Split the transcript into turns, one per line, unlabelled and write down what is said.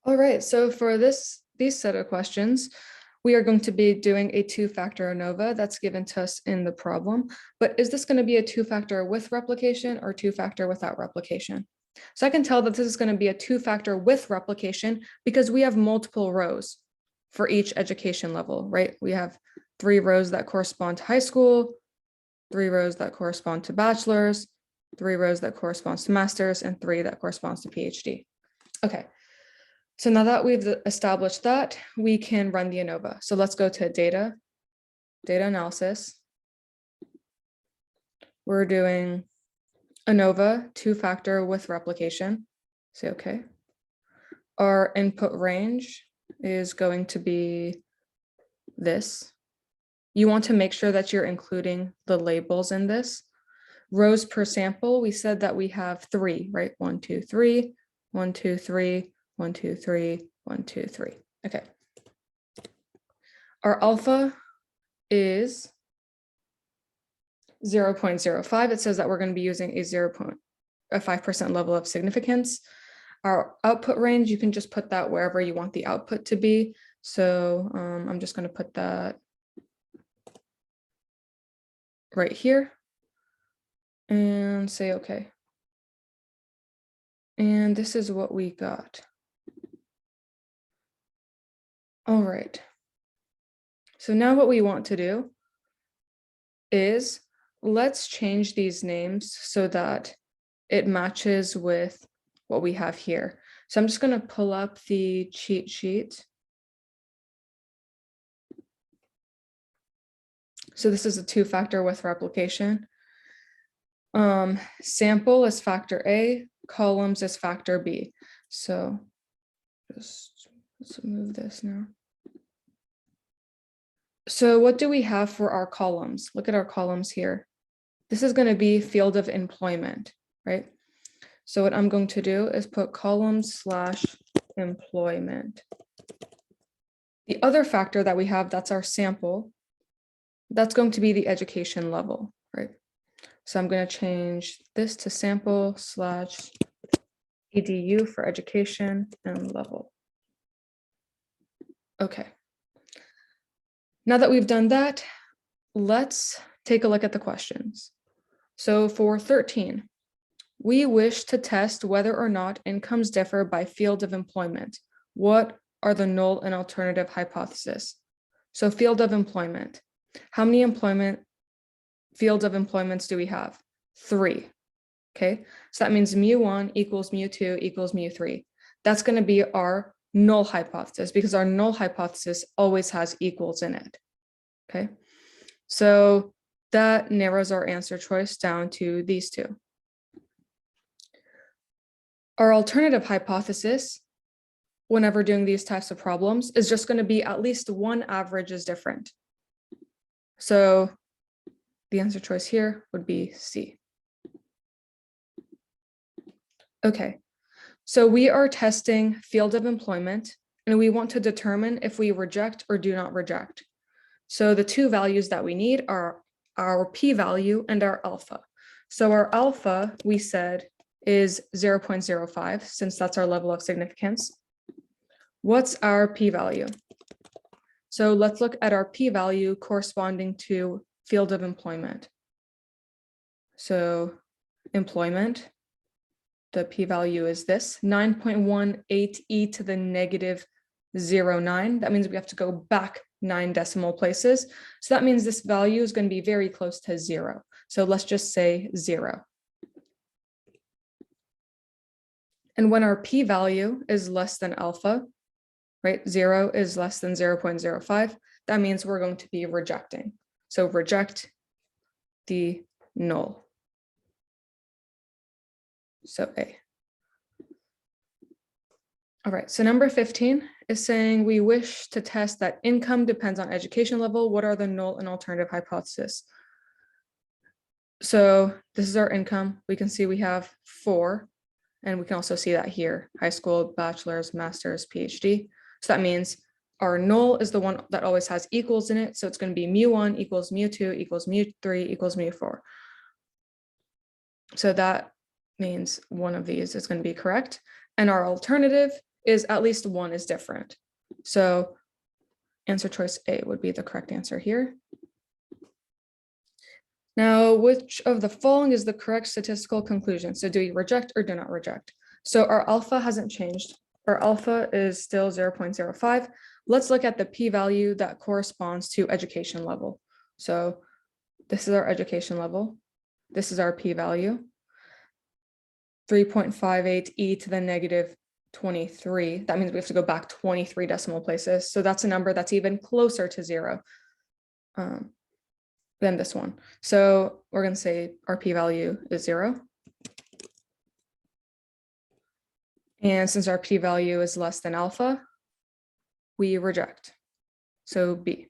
All right, so for these set of questions, we are going to be doing a two-factor ANOVA that's given to us in the problem. But is this going to be a two-factor with replication or two-factor without replication? So I can tell that this is going to be a two-factor with replication because we have multiple rows for each education level, right? We have 3 rows that correspond to high school, 3 rows that correspond to bachelor's, 3 rows that corresponds to master's, and 3 that corresponds to PhD. Okay. So now that we've established that, we can run the ANOVA. So let's go to data analysis. We're doing ANOVA two-factor with replication. Say okay. Our input range is going to be this. You want to make sure that you're including the labels in this. Rows per sample, we said that we have 3, right? 1, 2, 3, 1, 2, 3. 1, 2, 3, 1, 2, 3. Okay. Our alpha is 0.05. It says that we're going to be using a 5% level of significance. Our output range, you can just put that wherever you want the output to be. So I'm just going to put that right here and say okay. And this is what we got. All right. So now what we want to do is let's change these names so that it matches with what we have here. So I'm just going to pull up the cheat sheet. So this is a two-factor with replication. Sample is factor A, columns is factor B. So just let's move this now. So what do we have for our columns? Look at our columns here. This is going to be field of employment, right? So what I'm going to do is put column/employment. The other factor that we have, that's our sample. That's going to be the education level, right? So I'm going to change this to sample/edu for education and level. Okay. Now that we've done that, let's take a look at the questions. So for 13, we wish to test whether or not incomes differ by field of employment. What are the null and alternative hypotheses? So field of employment. How many fields of employments do we have? 3. Okay, so that means mu1 equals mu2 equals mu3. That's going to be our null hypothesis because our null hypothesis always has equals in it. Okay, so that narrows our answer choice down to these 2. Our alternative hypothesis, whenever doing these types of problems, is just going to be at least one average is different. So the answer choice here would be C. Okay, so we are testing field of employment, and we want to determine if we reject or do not reject. So the 2 values that we need are our p-value and our alpha. So our alpha, we said, is 0.05, since that's our level of significance. What's our p-value? So let's look at our p-value corresponding to field of employment. So employment, the p-value is this, 9.18 e to the negative 0.9. That means we have to go back 9 decimal places. So that means this value is going to be very close to 0. So let's just say 0. And when our p-value is less than alpha, right, 0 is less than 0.05, that means we're going to be rejecting. So reject the null. So A. All right, so number 15 is saying we wish to test that income depends on education level. What are the null and alternative hypotheses? So this is our income. We can see we have 4, and we can also see that here, high school, bachelor's, master's, PhD. So that means our null is the one that always has equals in it. So it's going to be mu1 equals mu2 equals mu3 equals mu4. So that means one of these is going to be correct. And our alternative is at least one is different. So answer choice A would be the correct answer here. Now, which of the following is the correct statistical conclusion? So do we reject or do not reject? So our alpha hasn't changed. Our alpha is still 0.05. Let's look at the p-value that corresponds to education level. So this is our education level. This is our p-value. 3.58 e to the negative 23. That means we have to go back 23 decimal places. So that's a number that's even closer to 0 than this one. So we're going to say our p-value is 0. And since our p-value is less than alpha, we reject. So B.